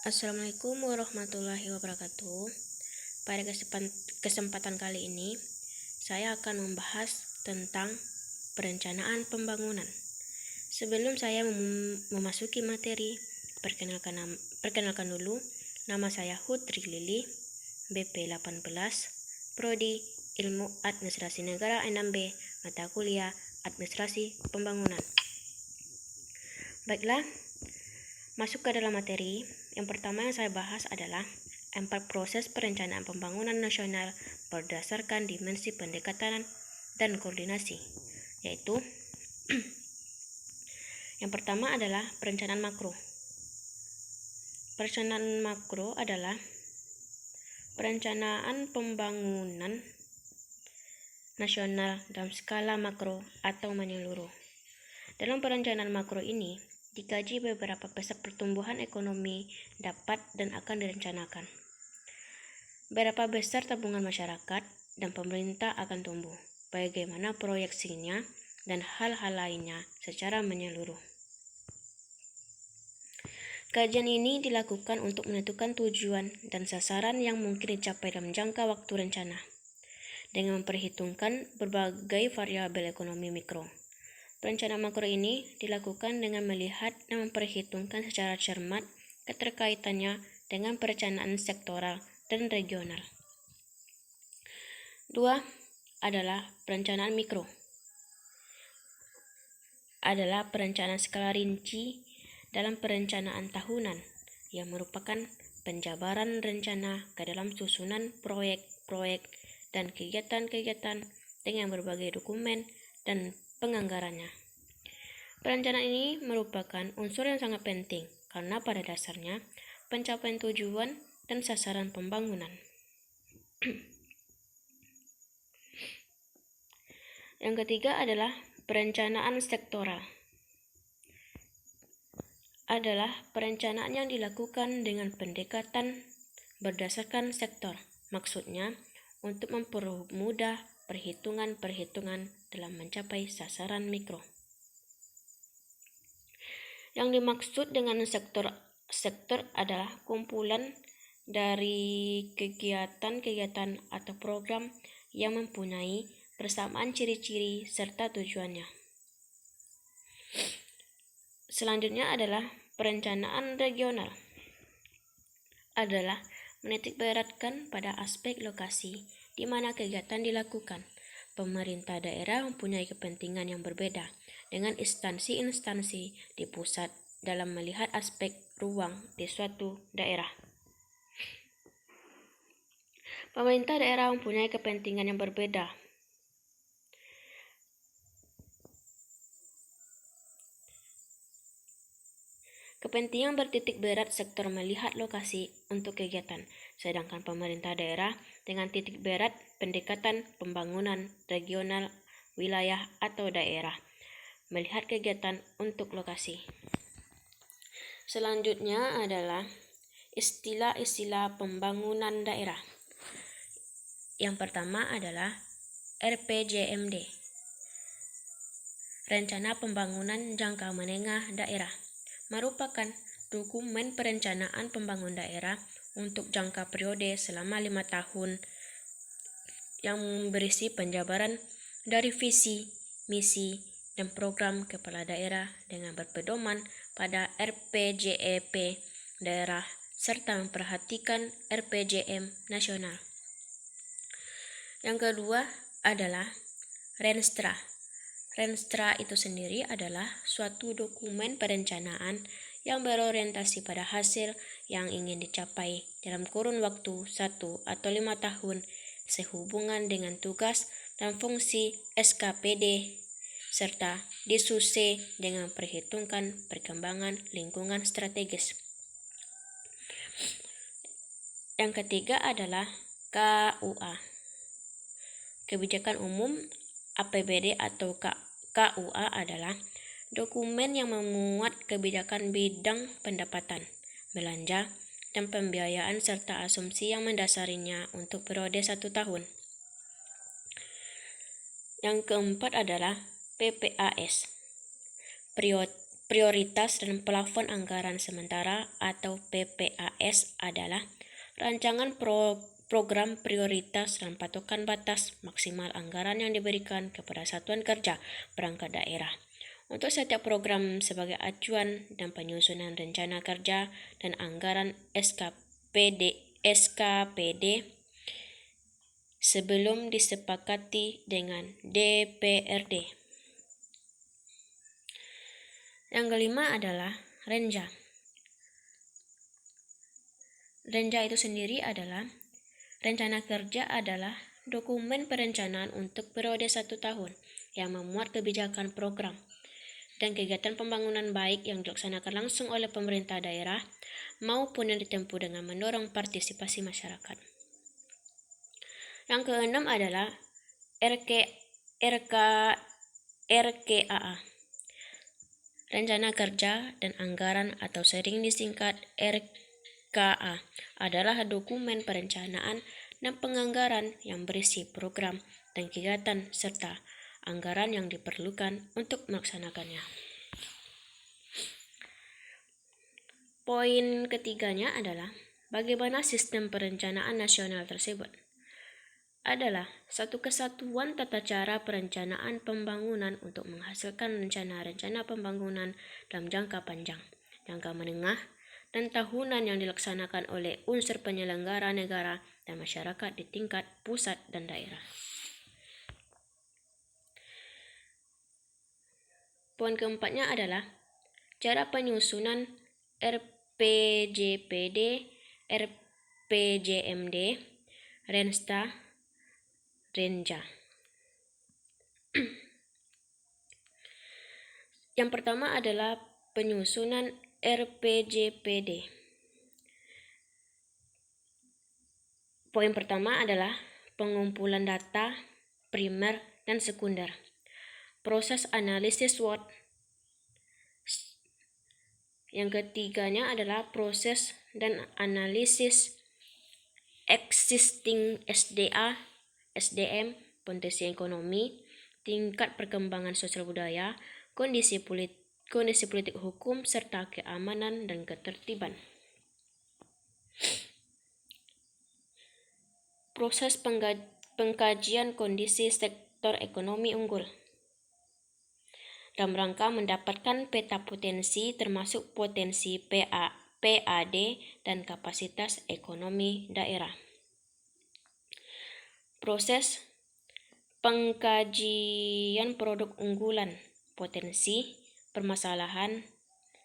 Assalamualaikum warahmatullahi wabarakatuh. Pada kesempatan kali ini, saya akan membahas tentang perencanaan pembangunan. Sebelum saya memasuki materi, perkenalkan dulu, nama saya Hutri Lili, BP 18, Prodi Ilmu Administrasi Negara 6B, mata kuliah Administrasi Pembangunan. Baiklah, masuk ke dalam materi. Yang pertama yang saya bahas adalah 4 proses perencanaan pembangunan nasional berdasarkan dimensi pendekatan dan koordinasi, yaitu yang pertama adalah perencanaan makro. Perencanaan makro adalah perencanaan pembangunan nasional dalam skala makro atau menyeluruh. Dalam perencanaan makro ini, dikaji beberapa besar pertumbuhan ekonomi dapat dan akan direncanakan. Berapa besar tabungan masyarakat dan pemerintah akan tumbuh, bagaimana proyeksinya, dan hal-hal lainnya secara menyeluruh. Kajian ini dilakukan untuk menentukan tujuan dan sasaran yang mungkin dicapai dalam jangka waktu rencana, dengan memperhitungkan berbagai variabel ekonomi mikro. Perencanaan makro ini dilakukan dengan melihat dan memperhitungkan secara cermat keterkaitannya dengan perencanaan sektoral dan regional. 2 adalah perencanaan mikro. Adalah perencanaan skala rinci dalam perencanaan tahunan yang merupakan penjabaran rencana ke dalam susunan proyek-proyek dan kegiatan-kegiatan dengan berbagai dokumen dan penganggarannya. Perencanaan ini merupakan unsur yang sangat penting karena pada dasarnya pencapaian tujuan dan sasaran pembangunan. Yang ketiga adalah perencanaan sektoral. Adalah perencanaan yang dilakukan dengan pendekatan berdasarkan sektor. Maksudnya untuk mempermudah perhitungan-perhitungan dalam mencapai sasaran mikro. Yang dimaksud dengan sektor adalah kumpulan dari kegiatan-kegiatan atau program yang mempunyai persamaan ciri-ciri serta tujuannya. Selanjutnya adalah perencanaan regional. Adalah menitikberatkan pada aspek lokasi di mana kegiatan dilakukan. Pemerintah daerah mempunyai kepentingan yang berbeda dengan instansi-instansi di pusat dalam melihat aspek ruang di suatu daerah. Pemerintah daerah mempunyai kepentingan yang berbeda. Kepentingan bertitik berat sektor melihat lokasi untuk kegiatan, sedangkan pemerintah daerah dengan titik berat pendekatan pembangunan regional, wilayah atau daerah, melihat kegiatan untuk lokasi. Selanjutnya adalah istilah-istilah pembangunan daerah. Yang pertama adalah RPJMD, Rencana Pembangunan Jangka Menengah Daerah, merupakan dokumen perencanaan pembangunan daerah untuk jangka periode selama 5 tahun yang berisi penjabaran dari visi, misi, dan program kepala daerah dengan berpedoman pada RPJMP daerah serta memperhatikan RPJM nasional. Yang kedua adalah Renstra. Renstra itu sendiri adalah suatu dokumen perencanaan yang berorientasi pada hasil yang ingin dicapai dalam kurun waktu 1 atau 5 tahun sehubungan dengan tugas dan fungsi SKPD serta disusun dengan perhitungkan perkembangan lingkungan strategis. Yang ketiga adalah KUA. Kebijakan Umum APBD atau KUA adalah dokumen yang memuat kebijakan bidang pendapatan, belanja, dan pembiayaan serta asumsi yang mendasarinya untuk periode 1 tahun. Yang keempat adalah PPAS, prioritas dan plafon anggaran sementara atau PPAS adalah rancangan program prioritas dan patokan batas maksimal anggaran yang diberikan kepada satuan kerja perangkat daerah untuk setiap program sebagai acuan dan penyusunan rencana kerja dan anggaran SKPD sebelum disepakati dengan DPRD. Yang kelima adalah Renja. Renja itu sendiri adalah rencana kerja adalah dokumen perencanaan untuk periode 1 tahun yang memuat kebijakan program dan kegiatan pembangunan baik yang dilaksanakan langsung oleh pemerintah daerah maupun yang ditempuh dengan mendorong partisipasi masyarakat. Yang keenam adalah RKAA. Rencana Kerja dan Anggaran atau sering disingkat RKA adalah dokumen perencanaan dan penganggaran yang berisi program dan kegiatan serta anggaran yang diperlukan untuk melaksanakannya. Poin ketiganya adalah bagaimana sistem perencanaan nasional tersebut adalah satu kesatuan tata cara perencanaan pembangunan untuk menghasilkan rencana-rencana pembangunan dalam jangka panjang, jangka menengah, dan tahunan yang dilaksanakan oleh unsur penyelenggara negara dan masyarakat di tingkat pusat dan daerah. Poin keempatnya adalah cara penyusunan RPJPD, RPJMD, Rensta, Renja. Yang pertama adalah penyusunan RPJPD. Poin pertama adalah pengumpulan data primer dan sekunder. Proses analisis SWOT. Yang ketiganya adalah proses dan analisis existing SDM, potensi ekonomi, tingkat perkembangan sosial budaya, kondisi politik hukum, serta keamanan dan ketertiban. Proses pengkajian kondisi sektor ekonomi unggul dalam rangka mendapatkan peta potensi termasuk potensi PAD dan kapasitas ekonomi daerah. Proses pengkajian produk unggulan, potensi, permasalahan,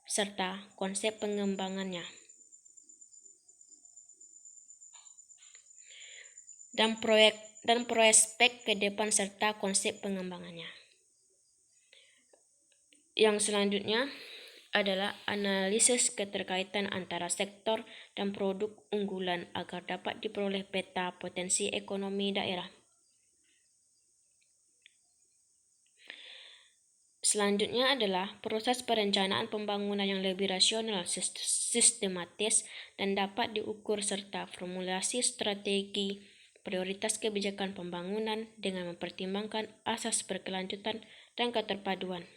serta konsep pengembangannya. Dan prospek ke depan serta konsep pengembangannya. Yang selanjutnya adalah analisis keterkaitan antara sektor dan produk unggulan agar dapat diperoleh peta potensi ekonomi daerah. Selanjutnya adalah proses perencanaan pembangunan yang lebih rasional, sistematis, dan dapat diukur serta formulasi strategi prioritas kebijakan pembangunan dengan mempertimbangkan asas berkelanjutan dan keterpaduan.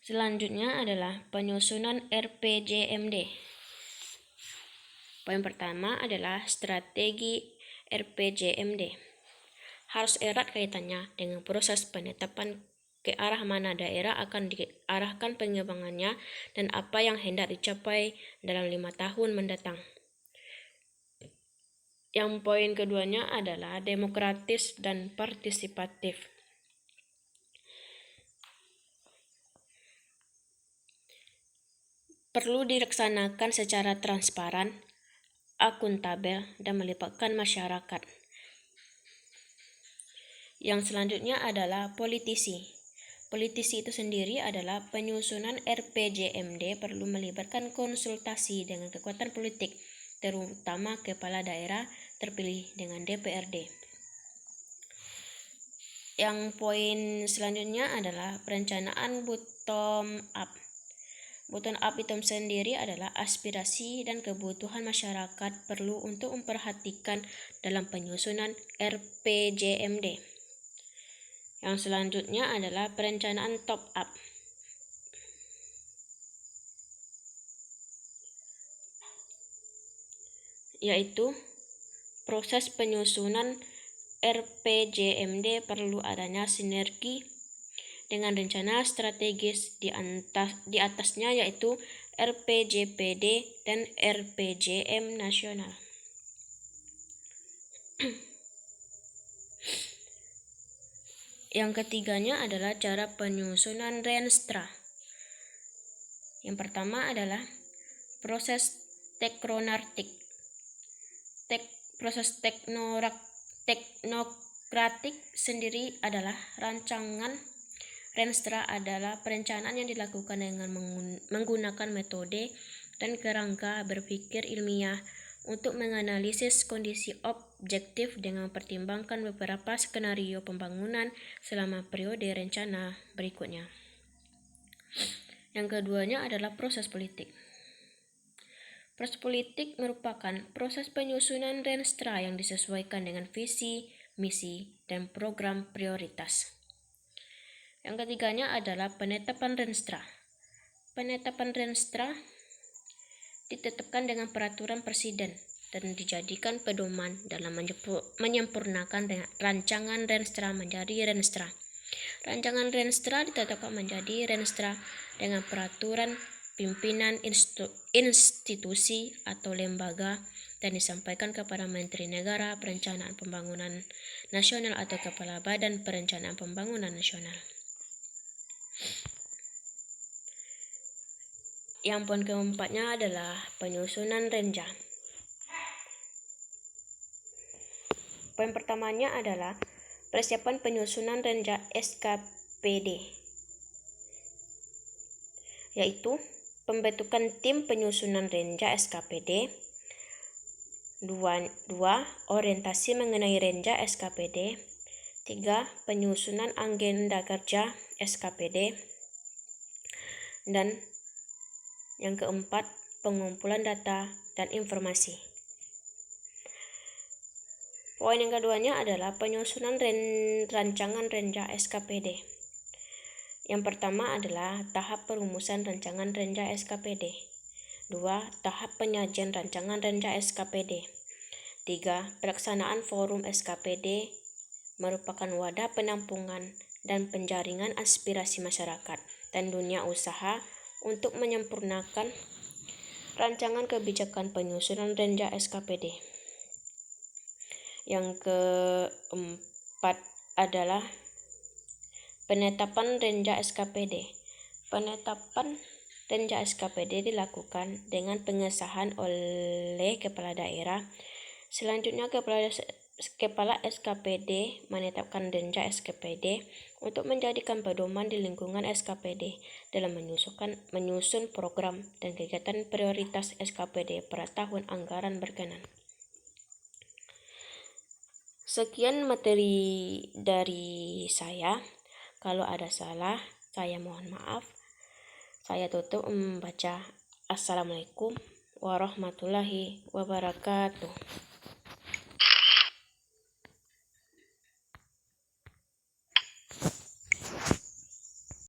Selanjutnya adalah penyusunan RPJMD. Poin pertama adalah strategi RPJMD. Harus erat kaitannya dengan proses penetapan ke arah mana daerah akan diarahkan pengembangannya dan apa yang hendak dicapai dalam 5 tahun mendatang. Yang poin keduanya adalah demokratis dan partisipatif. Perlu dilaksanakan secara transparan, akuntabel, dan melibatkan masyarakat. Yang selanjutnya adalah politisi. Politisi itu sendiri adalah penyusunan RPJMD perlu melibatkan konsultasi dengan kekuatan politik, terutama kepala daerah terpilih dengan DPRD. Yang poin selanjutnya adalah perencanaan bottom up. Bottom up itu sendiri adalah aspirasi dan kebutuhan masyarakat perlu untuk memperhatikan dalam penyusunan RPJMD. Yang selanjutnya adalah perencanaan top up, yaitu proses penyusunan RPJMD perlu adanya sinergi dengan rencana strategis di atasnya, yaitu RPJPD dan RPJM nasional. Yang ketiganya adalah cara penyusunan Renstra. Yang pertama adalah proses teknokratik. Proses teknokratik sendiri adalah rancangan. Renstra adalah perencanaan yang dilakukan dengan menggunakan metode dan kerangka berpikir ilmiah untuk menganalisis kondisi objektif dengan mempertimbangkan beberapa skenario pembangunan selama periode rencana berikutnya. Yang keduanya adalah proses politik. Proses politik merupakan proses penyusunan Renstra yang disesuaikan dengan visi, misi, dan program prioritas. Yang ketiganya adalah penetapan Renstra. Penetapan Renstra ditetapkan dengan peraturan presiden dan dijadikan pedoman dalam menyempurnakan rancangan Renstra menjadi Renstra. Rancangan Renstra ditetapkan menjadi Renstra dengan peraturan pimpinan institusi atau lembaga dan disampaikan kepada Menteri Negara Perencanaan Pembangunan Nasional atau Kepala Badan Perencanaan Pembangunan Nasional. Yang poin keempatnya adalah penyusunan Renja. Poin pertamanya adalah persiapan penyusunan Renja SKPD, yaitu pembentukan tim penyusunan Renja SKPD. 2. Orientasi mengenai Renja SKPD. 3. Penyusunan agenda kerja SKPD. Dan yang keempat, pengumpulan data dan informasi. Poin yang keduanya adalah penyusunan rancangan Renja SKPD. Yang pertama adalah tahap perumusan rancangan Renja SKPD. 2. Tahap penyajian rancangan Renja SKPD. 3. Pelaksanaan forum SKPD merupakan wadah penampungan dan penjaringan aspirasi masyarakat dan dunia usaha untuk menyempurnakan rancangan kebijakan penyusunan Renja SKPD. Yang keempat adalah penetapan Renja SKPD. Penetapan Renja SKPD dilakukan dengan pengesahan oleh kepala daerah. Selanjutnya Kepala SKPD menetapkan Renja SKPD untuk menjadikan pedoman di lingkungan SKPD dalam menyusun program dan kegiatan prioritas SKPD pada tahun anggaran berkenan. Sekian materi dari saya. Kalau ada salah, saya mohon maaf. Saya tutup membaca. Assalamualaikum warahmatullahi wabarakatuh.